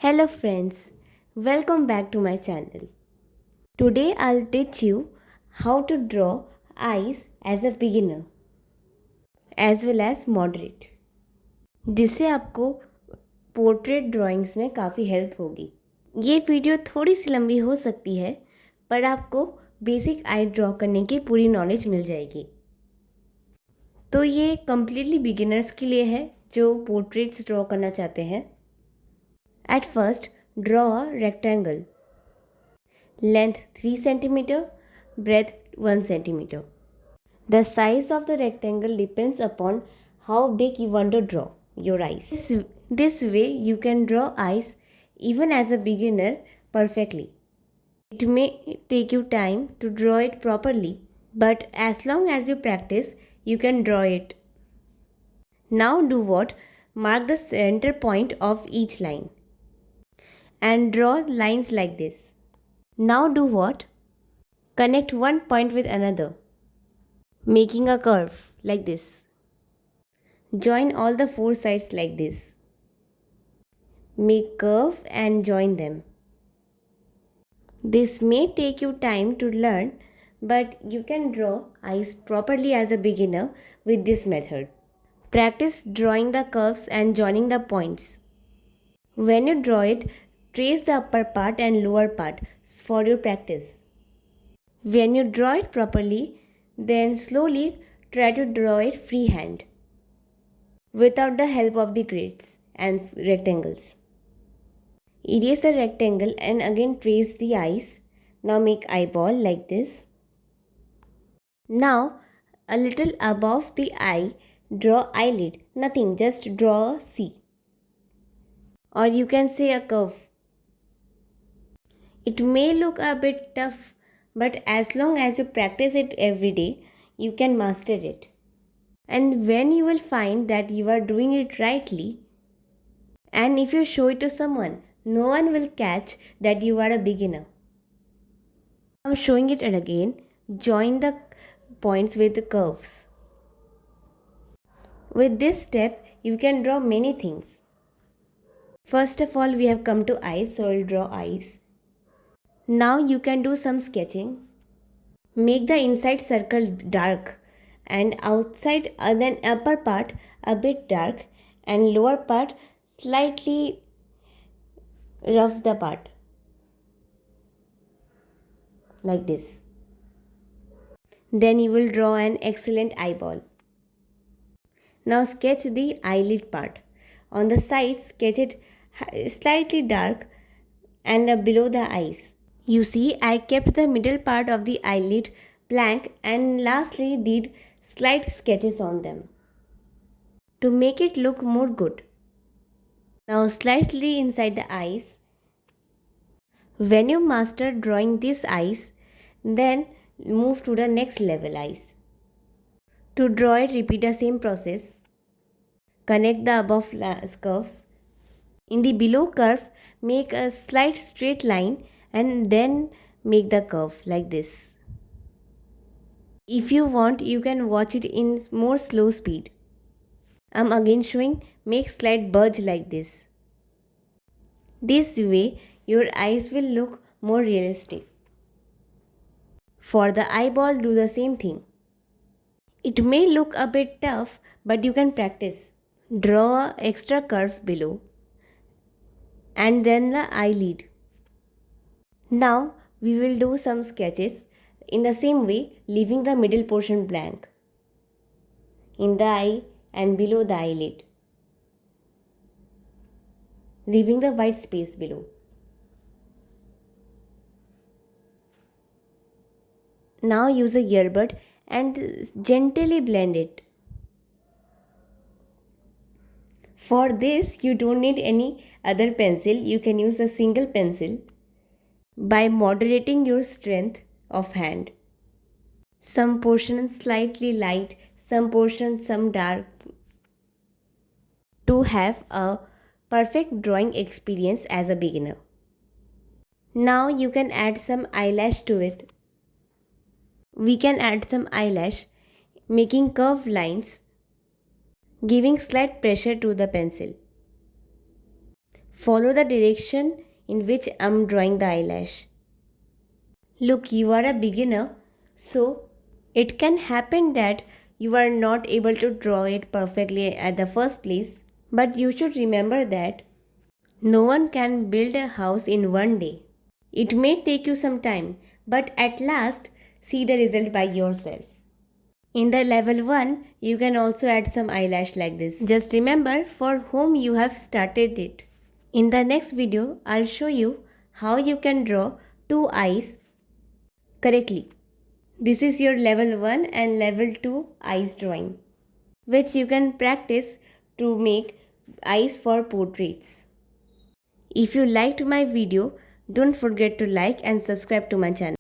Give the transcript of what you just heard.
Hello friends, welcome back to my channel. Today I'll teach you how to draw eyes as a beginner as well as moderate. जिससे आपको portrait drawings में काफ़ी help होगी। ये video थोड़ी सी लंबी हो सकती है पर आपको बेसिक आई ड्रॉ करने की पूरी नॉलेज मिल जाएगी। तो ये कम्प्लीटली बिगिनर्स के लिए है जो पोर्ट्रेट्स ड्रॉ करना चाहते हैं। At first, draw a rectangle. Length 3 cm, breadth 1 cm. The size of the rectangle depends upon how big you want to draw your eyes. This way, you can draw eyes even as a beginner perfectly. It may take you time to draw it properly, but as long as you practice, you can draw it. Now do what? Mark the center point of each line and draw lines like this. Now do what? Connect one point with another, making a curve like this. Join all the four sides like this. Make curve and join them. This may take you time to learn, but you can draw eyes properly as a beginner with this method. Practice drawing the curves and joining the points. When you draw it, trace the upper part and lower part for your practice. When you draw it properly, then slowly try to draw it freehand without the help of the grids and rectangles. Erase the rectangle and again trace the eyes. Now make eyeball like this. Now a little above the eye, draw eyelid. Nothing, just draw a C. Or you can say a curve. It may look a bit tough, but as long as you practice it every day, you can master it. And when you will find that you are doing it rightly, and if you show it to someone, no one will catch that you are a beginner. I'm showing it again. Join the points with the curves. With this step, you can draw many things. First of all, we have come to eyes, so I'll draw eyes. Now you can do some sketching. Make the inside circle dark and outside then upper part a bit dark and lower part slightly rough the part like this. Then you will draw an excellent eyeball. Now sketch the eyelid part. On the sides sketch it slightly dark and below the eyes. You see, I kept the middle part of the eyelid blank and lastly did slight sketches on them to make it look more good. Now slightly inside the eyes. When you master drawing these eyes, then move to the next level eyes. To draw it, repeat the same process. Connect the above curves. In the below curve, make a slight straight line and then make the curve like this. If you want, you can watch it in more slow speed. I'm again showing, make slight budge like this. This way, your eyes will look more realistic. For the eyeball, do the same thing. It may look a bit tough, but you can practice. Draw an extra curve below and then the eyelid. Now we will do some sketches in the same way, leaving the middle portion blank in the eye and below the eyelid, leaving the white space below. Now use a earbud and gently blend it. For this, you don't need any other pencil. You can use a single pencil by moderating your strength of hand. Some portions slightly light, some portions some dark, to have a perfect drawing experience as a beginner. Now you can add some eyelash to it. We can add some eyelash, making curved lines, giving slight pressure to the pencil. Follow the direction in which I'm drawing the eyelash. Look, you are a beginner, so it can happen that you are not able to draw it perfectly at the first place, but you should remember that no one can build a house in one day. It may take you some time, but at last, see the result by yourself. In the level 1, you can also add some eyelash like this. Just remember for whom you have started it. In the next video, I'll show you how you can draw two eyes correctly. This is your level 1 and level 2 eyes drawing, which you can practice to make eyes for portraits. If you liked my video, don't forget to like and subscribe to my channel.